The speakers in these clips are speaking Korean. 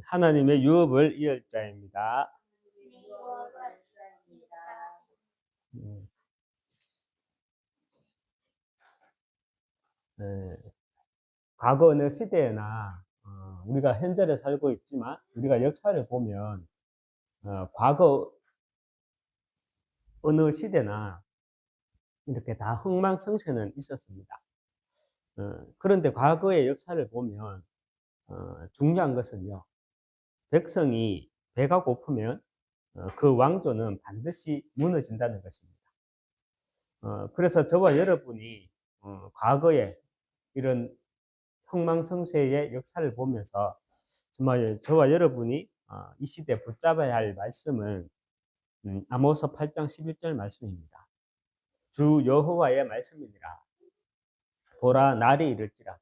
하나님의 유업을 이을 자입니다. 과거 어느 시대나 우리가 현재를 살고 있지만 우리가 역사를 보면 과거 어느 시대나 이렇게 다 흥망성쇠는 있었습니다. 그런데 과거의 역사를 보면 중요한 것은요, 백성이 배가 고프면 그 왕조는 반드시 무너진다는 것입니다. 그래서 저와 여러분이 과거에 이런 흥망성쇠의 역사를 보면서 정말 저와 여러분이 이 시대에 붙잡아야 할 말씀은 아모스 8장 11절 말씀입니다. 주 여호와의 말씀이니라. 보라, 날이 이를지라.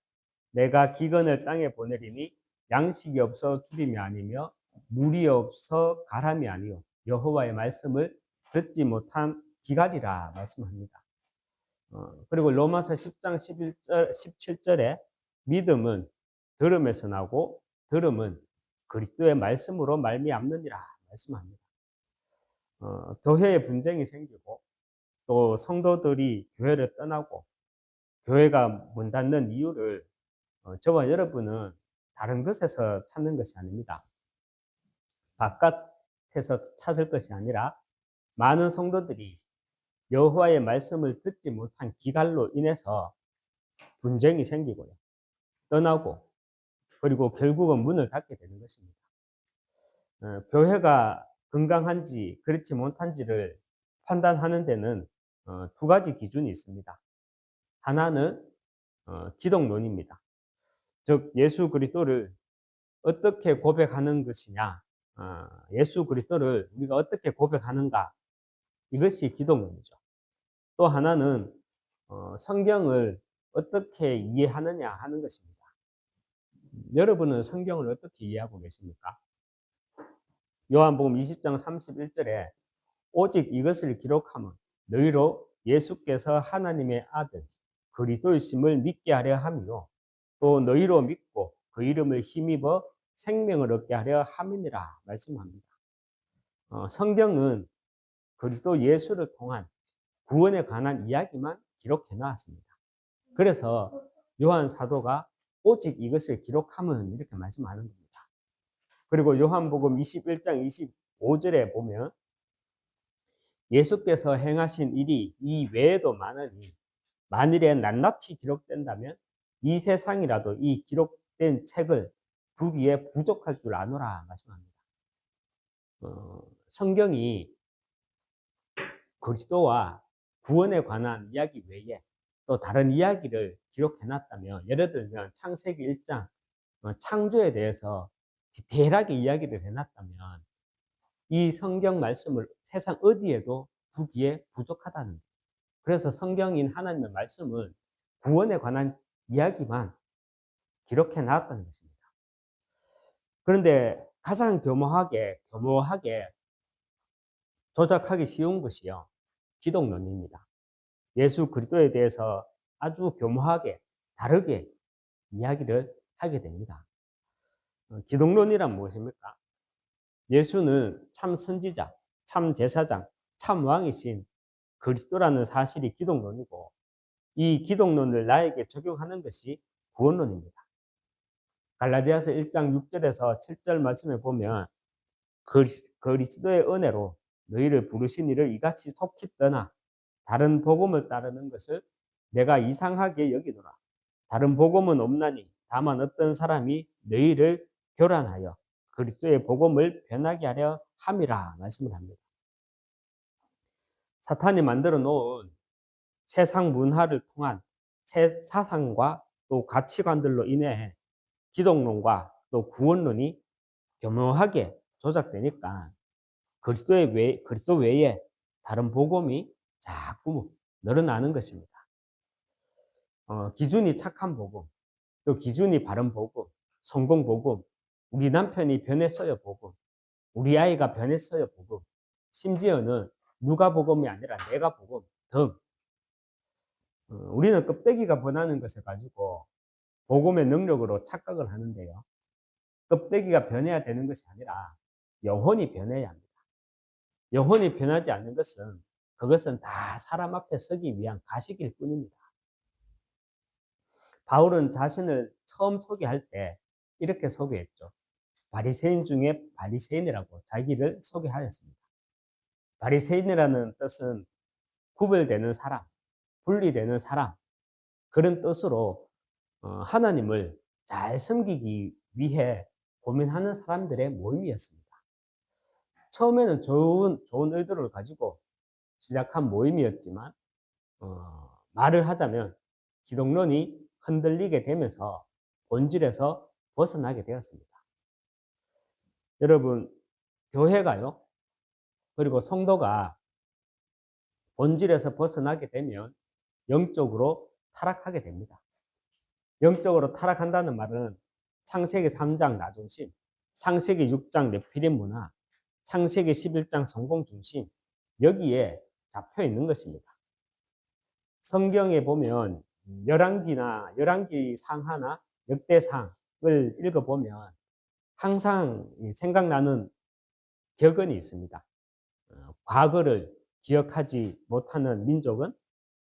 내가 기근을 땅에 보내리니 양식이 없어 주림이 아니며 물이 없어 가람이 아니요 여호와의 말씀을 듣지 못한 기갈이라 말씀합니다. 그리고 로마서 10장 17절에 믿음은 들음에서 나고 들음은 그리스도의 말씀으로 말미암느니라 말씀합니다. 교회에 분쟁이 생기고 또 성도들이 교회를 떠나고 교회가 문 닫는 이유를 저와 여러분은 다른 것에서 찾는 것이 아닙니다. 바깥에서 찾을 것이 아니라 많은 성도들이 여호와의 말씀을 듣지 못한 기갈로 인해서 분쟁이 생기고요. 떠나고 그리고 결국은 문을 닫게 되는 것입니다. 교회가 건강한지 그렇지 못한지를 판단하는 데는 두 가지 기준이 있습니다. 하나는 기독론입니다. 즉 예수 그리스도를 어떻게 고백하는 것이냐, 예수 그리스도를 우리가 어떻게 고백하는가, 이것이 기독론이죠. 또 하나는 성경을 어떻게 이해하느냐 하는 것입니다. 여러분은 성경을 어떻게 이해하고 계십니까? 요한복음 20장 31절에 오직 이것을 기록하면 너희로 예수께서 하나님의 아들 그리스도이심을 믿게 하려 함이요 또 너희로 믿고 그 이름을 힘입어 생명을 얻게 하려 함이니라 말씀합니다. 성경은 그리스도 예수를 통한 구원에 관한 이야기만 기록해 놨습니다. 그래서 요한 사도가 오직 이것을 기록하면 이렇게 말씀하는 겁니다. 그리고 요한복음 21장 25절에 보면 예수께서 행하신 일이 이 외에도 많으니 만일에 낱낱이 기록된다면 이 세상이라도 이 기록된 책을 두기에 부족할 줄 아노라 말씀합니다. 성경이 그리스도와 구원에 관한 이야기 외에 또 다른 이야기를 기록해놨다면, 예를 들면 창세기 1장 창조에 대해서 디테일하게 이야기를 해놨다면 이 성경 말씀을 세상 어디에도 두기에 부족하다는 거예요. 그래서 성경인 하나님의 말씀은 구원에 관한 이야기만 기록해 놨다는 것입니다. 그런데 가장 교모하게 조작하기 쉬운 것이요, 기독론입니다. 예수 그리스도에 대해서 아주 교모하게 다르게 이야기를 하게 됩니다. 기독론이란 무엇입니까? 예수는 참 선지자, 참 제사장, 참 왕이신 그리스도라는 사실이 기독론이고, 이 기독론을 나에게 적용하는 것이 구원론입니다. 갈라디아서 1장 6절에서 7절 말씀에 보면 그리스도의 은혜로 너희를 부르신 이를 이같이 속히 떠나 다른 복음을 따르는 것을 내가 이상하게 여기노라. 다른 복음은 없나니 다만 어떤 사람이 너희를 교란하여 그리스도의 복음을 변하게 하려 함이라 말씀을 합니다. 사탄이 만들어 놓은 세상 문화를 통한 새 사상과 또 가치관들로 인해 기독론과 또 구원론이 교묘하게 조작되니까 그리스도 외에 다른 복음이 자꾸 늘어나는 것입니다. 기준이 착한 복음, 또 기준이 바른 복음, 성공 복음, 우리 남편이 변했어요 복음, 우리 아이가 변했어요 복음, 심지어는 누가 복음이 아니라 내가 복음 등, 우리는 껍데기가 변하는 것을 가지고 복음의 능력으로 착각을 하는데요. 껍데기가 변해야 되는 것이 아니라 영혼이 변해야 합니다. 영혼이 변하지 않는 것은 그것은 다 사람 앞에 서기 위한 가식일 뿐입니다. 바울은 자신을 처음 소개할 때 이렇게 소개했죠. 바리새인 중에 바리새인이라고 자기를 소개하였습니다. 바리새인이라는 뜻은 구별되는 사람, 분리되는 사람, 그런 뜻으로 하나님을 잘 섬기기 위해 고민하는 사람들의 모임이었습니다. 처음에는 좋은 의도를 가지고 시작한 모임이었지만 말을 하자면 기독론이 흔들리게 되면서 본질에서 벗어나게 되었습니다. 여러분, 교회가요, 그리고 성도가 본질에서 벗어나게 되면 영적으로 타락하게 됩니다. 영적으로 타락한다는 말은 창세기 3장 나중심, 창세기 6장 네피림 문화, 창세기 11장 성공 중심, 여기에 잡혀 있는 것입니다. 성경에 보면 열왕기 상하나 역대상을 읽어보면 항상 생각나는 격언이 있습니다. 과거를 기억하지 못하는 민족은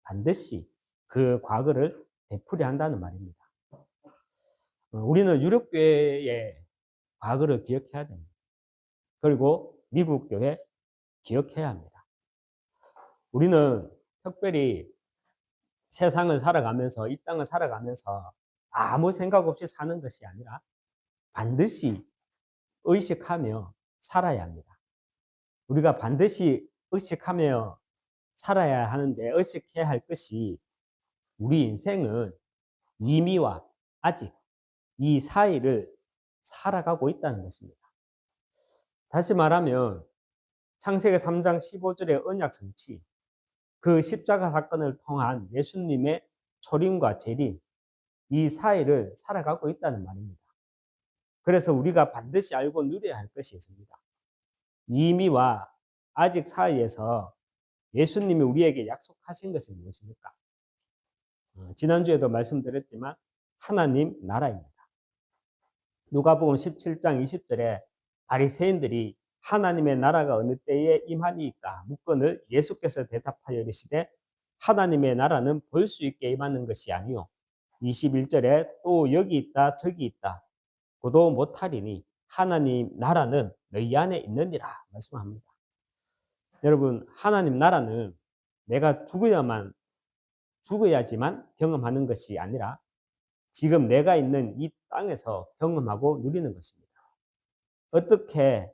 반드시 그 과거를 되풀이한다는 말입니다. 우리는 유럽교회의 과거를 기억해야 됩니다. 그리고 미국 교회 기억해야 합니다. 우리는 특별히 세상을 살아가면서, 이 땅을 살아가면서 아무 생각 없이 사는 것이 아니라 반드시 의식하며 살아야 합니다. 우리가 반드시 의식하며 살아야 하는데, 의식해야 할 것이 우리 인생은 이미와 아직 이 사이를 살아가고 있다는 것입니다. 다시 말하면 창세기 3장 15절의 언약 성취, 그 십자가 사건을 통한 예수님의 초림과 재림, 이 사이를 살아가고 있다는 말입니다. 그래서 우리가 반드시 알고 누려야 할 것이 있습니다. 이미와 아직 사이에서 예수님이 우리에게 약속하신 것이 무엇입니까? 지난주에도 말씀드렸지만 하나님 나라입니다. 누가복음 17장 20절에 바리새인들이 하나님의 나라가 어느 때에 임하니까 묻거늘 예수께서 대답하여 이르시되 하나님의 나라는 볼 수 있게 임하는 것이 아니요 21절에 또 여기 있다 저기 있다 고도 못하리니 하나님 나라는 너희 안에 있느니라 말씀합니다. 여러분, 하나님 나라는 내가 죽어야지만 경험하는 것이 아니라 지금 내가 있는 이 땅에서 경험하고 누리는 것입니다. 어떻게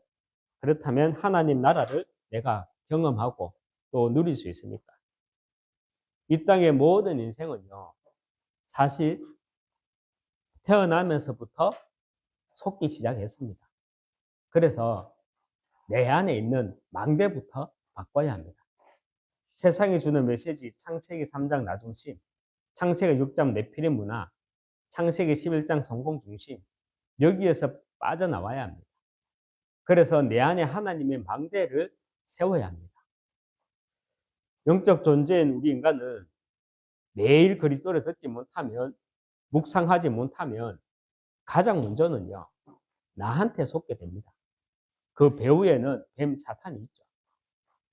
그렇다면 하나님 나라를 내가 경험하고 또 누릴 수 있습니까? 이 땅의 모든 인생은요, 사실 태어나면서부터 속기 시작했습니다. 그래서 내 안에 있는 망대부터 바꿔야 합니다. 세상이 주는 메시지 창세기 3장 나중심, 창세기 6장 네피림 문화, 창세기 11장 성공 중심, 여기에서 빠져나와야 합니다. 그래서 내 안에 하나님의 망대를 세워야 합니다. 영적 존재인 우리 인간은 매일 그리스도를 듣지 못하면, 묵상하지 못하면 가장 먼저는요, 나한테 속게 됩니다. 그 배후에는 뱀 사탄이 있죠.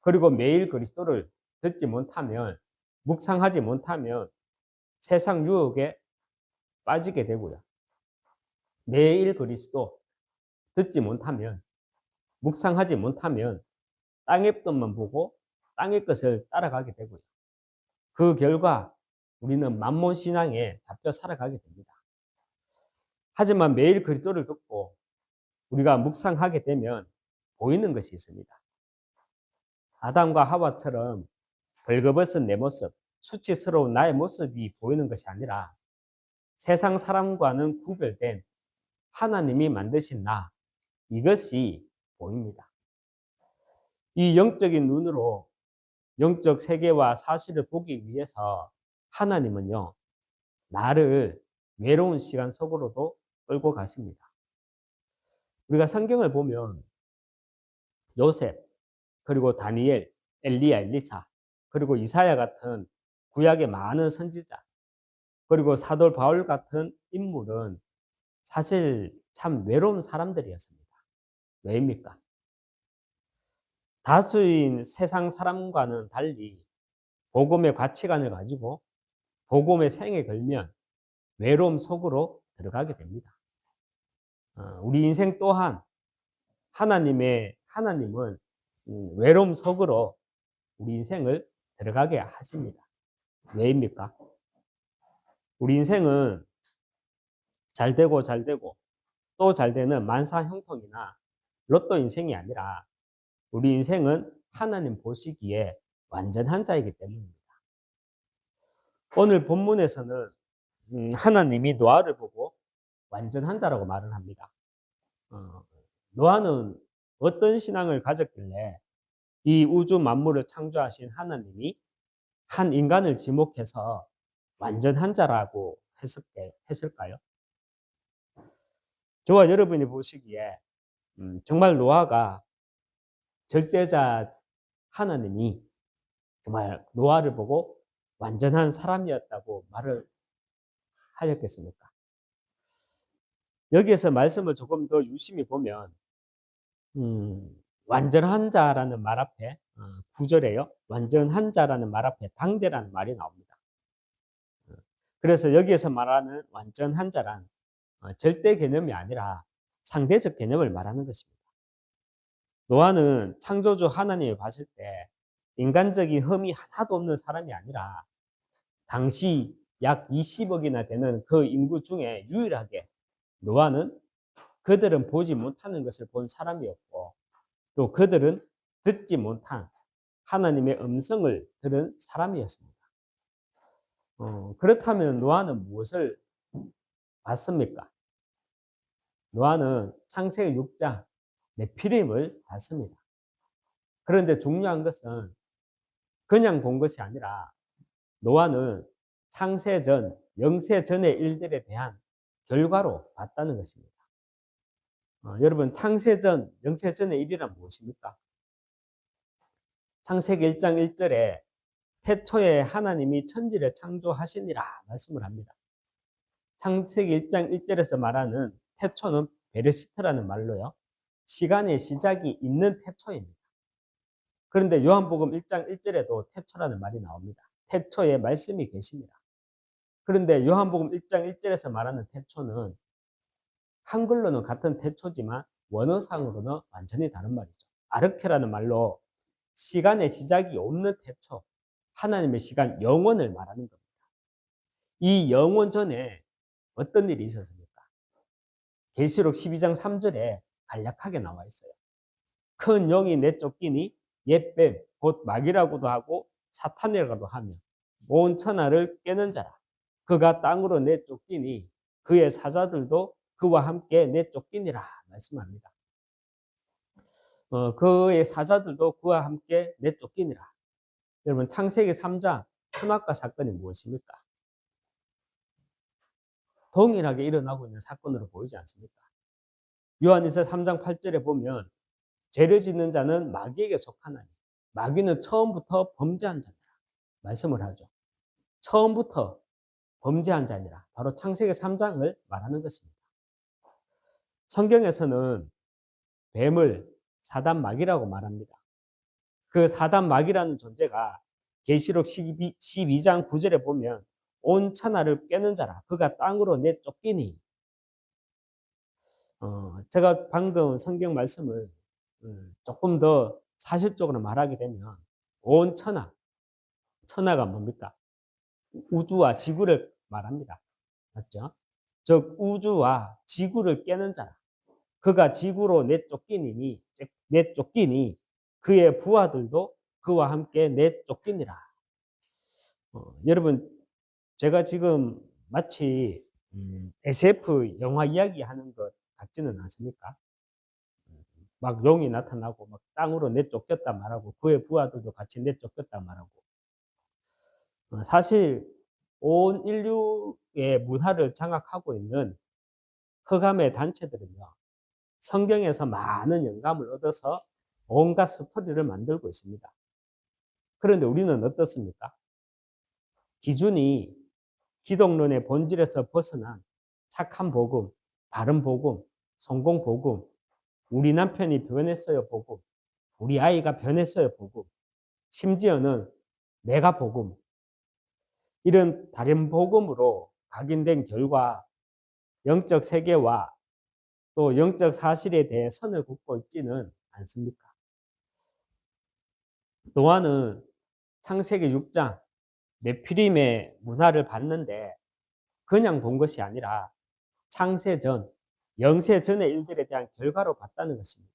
그리고 매일 그리스도를 듣지 못하면, 묵상하지 못하면 세상 유혹에 빠지게 되고요. 매일 그리스도 듣지 못하면, 묵상하지 못하면 땅의 것만 보고 땅의 것을 따라가게 되고요. 그 결과 우리는 만몬 신앙에 잡혀 살아가게 됩니다. 하지만 매일 그리스도를 듣고 우리가 묵상하게 되면 보이는 것이 있습니다. 아담과 하와처럼 벌거벗은 내 모습, 수치스러운 나의 모습이 보이는 것이 아니라 세상 사람과는 구별된 하나님이 만드신 나, 이것이 보입니다. 이 영적인 눈으로 영적 세계와 사실을 보기 위해서 하나님은요, 나를 외로운 시간 속으로도 끌고 가십니다. 우리가 성경을 보면 요셉, 그리고 다니엘, 엘리야, 엘리사, 그리고 이사야 같은 구약의 많은 선지자, 그리고 사도 바울 같은 인물은 사실 참 외로운 사람들이었습니다. 왜입니까? 다수인 세상 사람과는 달리 복음의 가치관을 가지고 복음의 생에 걸면 외로움 속으로 들어가게 됩니다. 우리 인생 또한 하나님은 외로움 속으로 우리 인생을 들어가게 하십니다. 왜입니까? 우리 인생은 잘 되고 또 잘 되는 만사형통이나 로또 인생이 아니라 우리 인생은 하나님 보시기에 완전한 자이기 때문입니다. 오늘 본문에서는 하나님이 노아를 보고 완전한 자라고 말을 합니다. 노아는 어떤 신앙을 가졌길래 이 우주 만물을 창조하신 하나님이 한 인간을 지목해서 완전한 자라고 했을까요? 저와 여러분이 보시기에 정말 노아가 절대자 하나님이 정말 노아를 보고 완전한 사람이었다고 말을 하셨겠습니까? 여기에서 말씀을 조금 더 유심히 보면 완전한 자라는 말 앞에 9절에요. 완전한 자라는 말 앞에 당대라는 말이 나옵니다. 그래서 여기에서 말하는 완전한 자란 절대 개념이 아니라 상대적 개념을 말하는 것입니다. 노아는 창조주 하나님을 봤을 때 인간적인 흠이 하나도 없는 사람이 아니라 당시 약 20억이나 되는 그 인구 중에 유일하게 노아는 그들은 보지 못하는 것을 본 사람이었고 또 그들은 듣지 못한 하나님의 음성을 들은 사람이었습니다. 그렇다면 노아는 무엇을 봤습니까? 노아는 창세기 6장 네피림을 봤습니다. 그런데 중요한 것은 그냥 본 것이 아니라 노아는 창세 전, 영세 전의 일들에 대한 결과로 봤다는 것입니다. 여러분, 창세 전, 영세 전의 일이란 무엇입니까? 창세기 1장 1절에 태초에 하나님이 천지를 창조하시니라 말씀을 합니다. 창세기 1장 1절에서 말하는 태초는 베르시트라는 말로요. 시간의 시작이 있는 태초입니다. 그런데 요한복음 1장 1절에도 태초라는 말이 나옵니다. 태초에 말씀이 계십니다. 그런데 요한복음 1장 1절에서 말하는 태초는 한글로는 같은 태초지만 원어상으로는 완전히 다른 말이죠. 아르케라는 말로 시간의 시작이 없는 태초, 하나님의 시간, 영원을 말하는 겁니다. 이 영원 전에 어떤 일이 있었습니까? 계시록 12장 3절에 간략하게 나와 있어요. 큰 영이 내쫓기니 옛뱀, 곧 마귀라고도 하고 사탄이라고도 하며 온 천하를 깨는 자라. 그가 땅으로 내쫓기니 그의 사자들도 그와 함께 내쫓기니라 말씀합니다. 그의 사자들도 그와 함께 내쫓기니라. 여러분, 창세기 3장 선악과 사건이 무엇입니까? 동일하게 일어나고 있는 사건으로 보이지 않습니까? 요한일서 3장 8절에 보면 죄를 짓는 자는 마귀에게 속하나니 마귀는 처음부터 범죄한 자니라 말씀을 하죠. 처음부터 범죄한 자니라. 바로 창세기 3장을 말하는 것입니다. 성경에서는 뱀을 사단 마귀라고 말합니다. 그 사단 마귀라는 존재가 계시록 12장 9절에 보면 온 천하를 깨는 자라. 그가 땅으로 내쫓기니. 제가 방금 성경 말씀을 조금 더 사실적으로 말하게 되면 온 천하가 뭡니까? 우주와 지구를 말합니다. 맞죠? 즉 우주와 지구를 깨는 자라. 그가 지구로 내쫓기니 그의 부하들도 그와 함께 내쫓기니라. 여러분, 제가 지금 마치 SF 영화 이야기하는 것 같지는 않습니까? 막 용이 나타나고 막 땅으로 내쫓겼다 말하고 그의 부하들도 같이 내쫓겼다 말하고 사실 온 인류의 문화를 장악하고 있는 흑암의 단체들은요. 성경에서 많은 영감을 얻어서 온갖 스토리를 만들고 있습니다. 그런데 우리는 어떻습니까? 기준이 기독론의 본질에서 벗어난 착한 복음, 바른 복음, 성공 복음, 우리 남편이 변했어요 복음, 우리 아이가 변했어요 복음, 심지어는 내가 복음, 이런 다른 복음으로 각인된 결과 영적 세계와 또 영적 사실에 대해 선을 긋고 있지는 않습니까? 노아는 창세기 6장 네피림의 문화를 봤는데 그냥 본 것이 아니라 창세 전, 영세 전의 일들에 대한 결과로 봤다는 것입니다.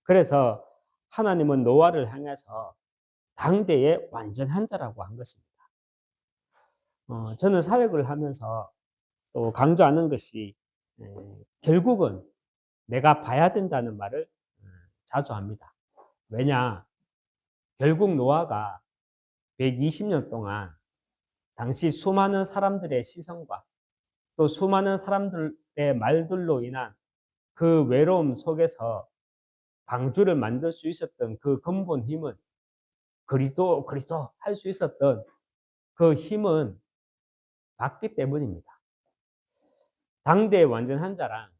그래서 하나님은 노아를 향해서 당대의 완전한 자라고 한 것입니다. 저는 사역을 하면서 또 강조하는 것이 결국은 내가 봐야 된다는 말을 자주 합니다. 왜냐? 결국 노아가 120년 동안 당시 수많은 사람들의 시선과 또 수많은 사람들의 말들로 인한 그 외로움 속에서 방주를 만들 수 있었던 그 근본 힘은 그리스도 할 수 있었던 그 힘은 봤기 때문입니다. 당대의 완전한 자랑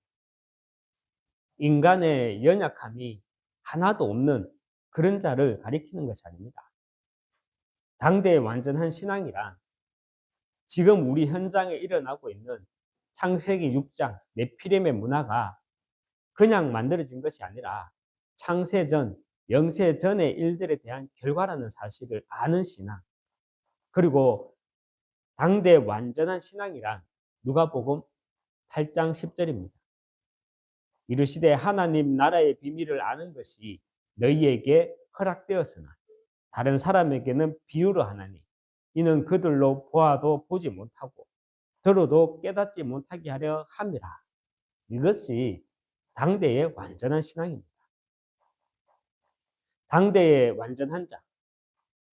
인간의 연약함이 하나도 없는 그런 자를 가리키는 것이 아닙니다. 당대의 완전한 신앙이란 지금 우리 현장에 일어나고 있는 창세기 6장 네피림의 문화가 그냥 만들어진 것이 아니라 창세 전, 영세 전의 일들에 대한 결과라는 사실을 아는 신앙. 그리고 당대 완전한 신앙이란 누가복음 8장 10절입니다. 이르시되 하나님 나라의 비밀을 아는 것이 너희에게 허락되었으나 다른 사람에게는 비유로 하나니 이는 그들로 보아도 보지 못하고 들어도 깨닫지 못하게 하려 함이라. 이것이 당대의 완전한 신앙입니다. 당대의 완전한 자.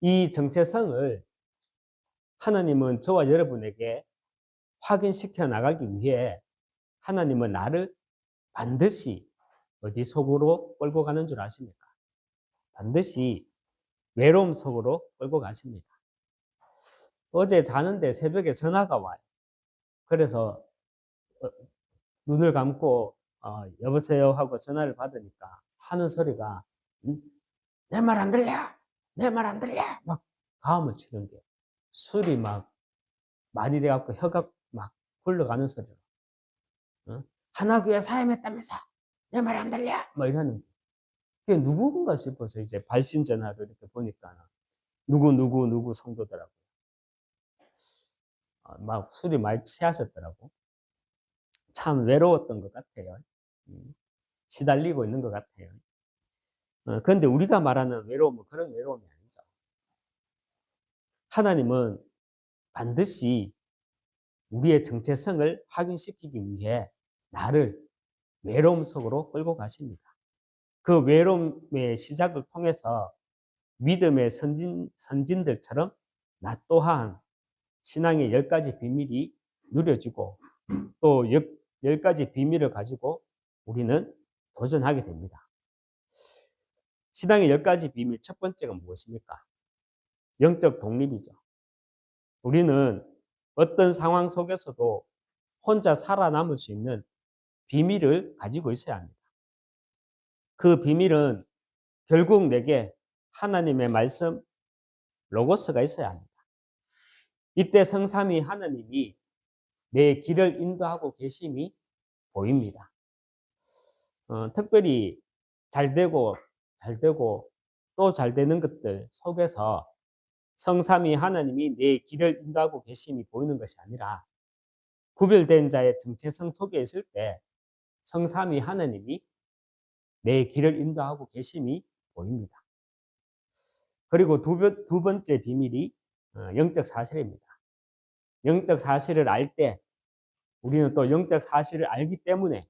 이 정체성을 하나님은 저와 여러분에게 확인시켜 나가기 위해 하나님은 나를 반드시 어디 속으로 끌고 가는 줄 아십니까? 반드시 외로움 속으로 끌고 가십니다. 어제 자는데 새벽에 전화가 와요. 그래서 눈을 감고 여보세요 하고 전화를 받으니까 하는 소리가 내 말 안 들려? 내 말 안 들려? 막 가음을 치는 게 술이 막 많이 돼갖고 혀가 막 굴러가는 소리로 하나교회 사임했다면서 내 말 안 들려? 막 이러는 그게 누구인가 싶어서 이제 발신 전화를 이렇게 보니까 누구 성도더라고요. 막 술이 많이 취하셨더라고. 참 외로웠던 것 같아요. 시달리고 있는 것 같아요. 그런데 우리가 말하는 외로움은 그런 외로움이 아니죠. 하나님은 반드시 우리의 정체성을 확인시키기 위해 나를 외로움 속으로 끌고 가십니다. 그 외로움의 시작을 통해서 믿음의 선진들처럼 나 또한 신앙의 10가지 비밀이 누려지고 또 10가지 비밀을 가지고 우리는 도전하게 됩니다. 신앙의 10가지 비밀 첫 번째가 무엇입니까? 영적 독립이죠. 우리는 어떤 상황 속에서도 혼자 살아남을 수 있는 비밀을 가지고 있어야 합니다. 그 비밀은 결국 내게 하나님의 말씀, 로고스가 있어야 합니다. 이때 성삼위 하나님이 내 길을 인도하고 계심이 보입니다. 특별히 잘 되고 또 잘 되는 것들 속에서 성삼위 하나님이 내 길을 인도하고 계심이 보이는 것이 아니라 구별된 자의 정체성 속에 있을 때 성삼위 하나님이 내 길을 인도하고 계심이 보입니다. 그리고 두 번째 비밀이 영적 사실입니다. 영적 사실을 알 때 우리는 또 영적 사실을 알기 때문에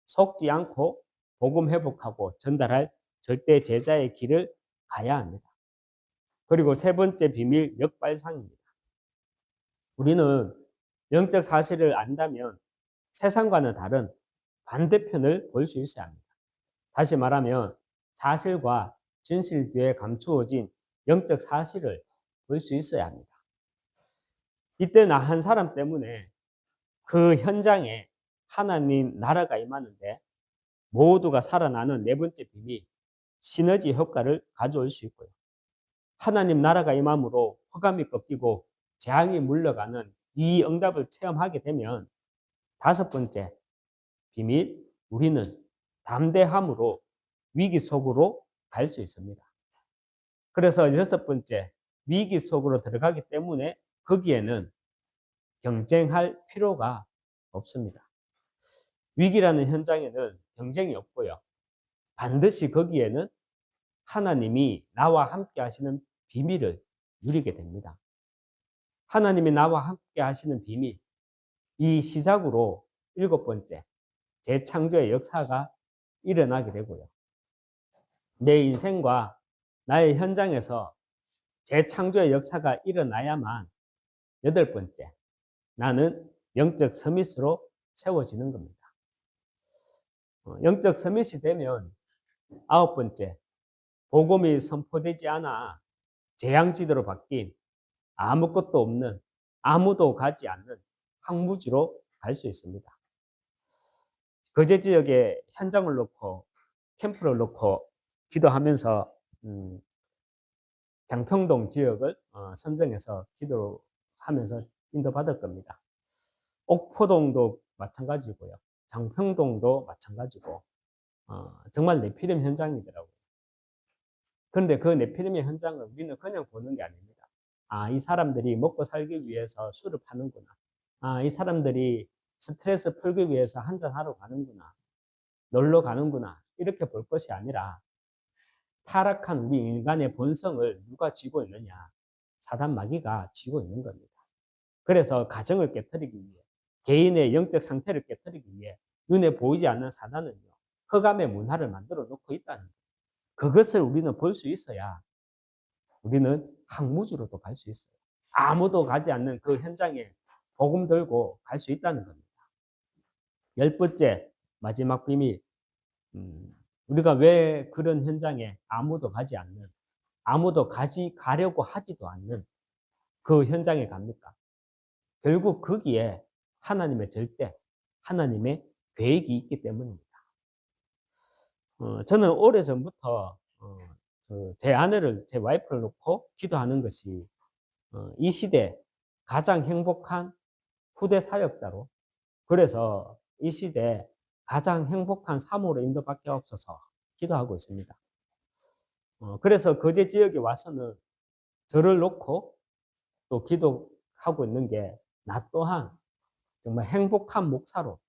속지 않고 복음 회복하고 전달할 절대 제자의 길을 가야 합니다. 그리고 세 번째 비밀 역발상입니다. 우리는 영적 사실을 안다면 세상과는 다른 반대편을 볼 수 있어야 합니다. 다시 말하면 사실과 진실 뒤에 감추어진 영적 사실을 볼 수 있어야 합니다. 이때 나 한 사람 때문에 그 현장에 하나님 나라가 임하는데 모두가 살아나는 네 번째 비밀, 시너지 효과를 가져올 수 있고요. 하나님 나라가 임함으로 흑암이 꺾이고 재앙이 물러가는 이 응답을 체험하게 되면 다섯 번째 비밀, 우리는 담대함으로 위기 속으로 갈 수 있습니다. 그래서 여섯 번째, 위기 속으로 들어가기 때문에 거기에는 경쟁할 필요가 없습니다. 위기라는 현장에는 경쟁이 없고요. 반드시 거기에는 하나님이 나와 함께 하시는 비밀을 누리게 됩니다. 하나님이 나와 함께 하시는 비밀, 이 시작으로 일곱 번째, 재창조의 역사가 일어나게 되고요. 내 인생과 나의 현장에서 재창조의 역사가 일어나야만 여덟 번째, 나는 영적 서밋으로 세워지는 겁니다. 영적 서밋이 되면 아홉 번째, 복음이 선포되지 않아 재앙지대로 바뀐 아무것도 없는, 아무도 가지 않는 황무지로 갈 수 있습니다. 거제 지역에 현장을 놓고 캠프를 놓고 기도하면서 장평동 지역을 선정해서 기도하면서 인도받을 겁니다. 옥포동도 마찬가지고요. 장평동도 마찬가지고 정말 네피림 현장이더라고요. 그런데 그 네피림의 현장을 우리는 그냥 보는 게 아닙니다. 아, 이 사람들이 먹고 살기 위해서 술을 파는구나. 아, 이 사람들이 스트레스 풀기 위해서 한잔하러 가는구나. 놀러 가는구나. 이렇게 볼 것이 아니라 타락한 우리 인간의 본성을 누가 쥐고 있느냐? 사단 마귀가 쥐고 있는 겁니다. 그래서 가정을 깨뜨리기 위해, 개인의 영적 상태를 깨뜨리기 위해 눈에 보이지 않는 사단은요, 흑암의 문화를 만들어 놓고 있다는 거예요. 그것을 우리는 볼 수 있어야 우리는 항무주로도 갈 수 있어요. 아무도 가지 않는 그 현장에 복음 들고 갈 수 있다는 겁니다. 열 번째, 마지막 비밀. 우리가 왜 그런 현장에 아무도 가지 않는, 아무도 가려고 하지도 않는 그 현장에 갑니까? 결국 거기에 하나님의 절대, 하나님의 계획이 있기 때문입니다. 저는 오래전부터 제 아내를, 제 와이프를 놓고 기도하는 것이 이 시대 가장 행복한 후대 사역자로, 그래서 이 시대 가장 행복한 사모로 인도받게 없어서 기도하고 있습니다. 그래서 거제 지역에 와서는 저를 놓고 또 기도하고 있는 게 나 또한 정말 행복한 목사로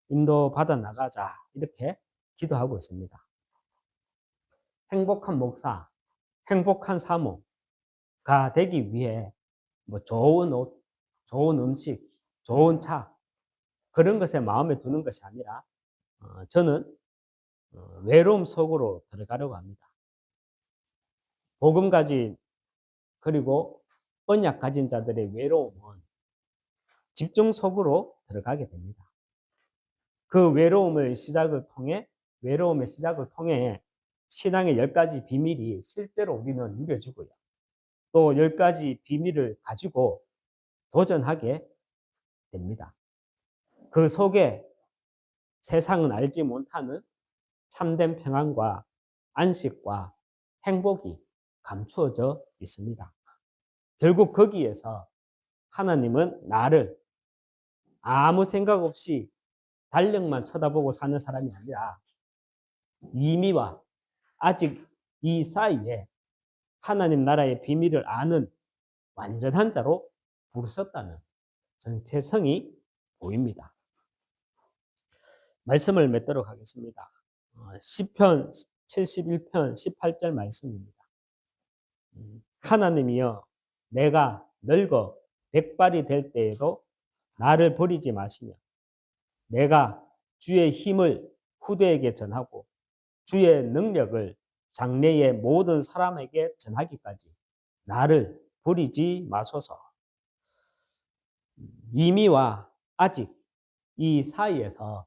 인도받아 나가자 이렇게 기도하고 있습니다. 행복한 목사, 행복한 사모가 되기 위해 뭐 좋은 옷, 좋은 음식, 좋은 차 그런 것에 마음에 두는 것이 아니라 저는 외로움 속으로 들어가려고 합니다. 복음 가진 그리고 언약 가진 자들의 외로움은 집중 속으로 들어가게 됩니다. 그 외로움의 시작을 통해 신앙의 10가지 비밀이 실제로 우리는 누려지고요. 또 10가지 비밀을 가지고 도전하게 됩니다. 그 속에 세상은 알지 못하는 참된 평안과 안식과 행복이 감추어져 있습니다. 결국 거기에서 하나님은 나를 아무 생각 없이 달력만 쳐다보고 사는 사람이 아니라 이미와 아직 이 사이에 하나님 나라의 비밀을 아는 완전한 자로 부르셨다는 정체성이 보입니다. 말씀을 맺도록 하겠습니다. 시편 71편 18절 말씀입니다. 하나님이여 내가 늙어 백발이 될 때에도 나를 버리지 마시며 내가 주의 힘을 후대에게 전하고 주의 능력을 장래의 모든 사람에게 전하기까지 나를 버리지 마소서. 이미와 아직 이 사이에서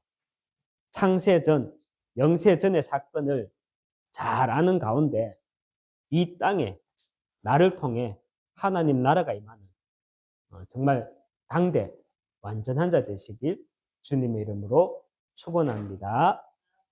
창세전, 영세전의 사건을 잘 아는 가운데 이 땅에 나를 통해 하나님 나라가 임하는 정말 당대 완전한 자 되시길 주님의 이름으로 축원합니다.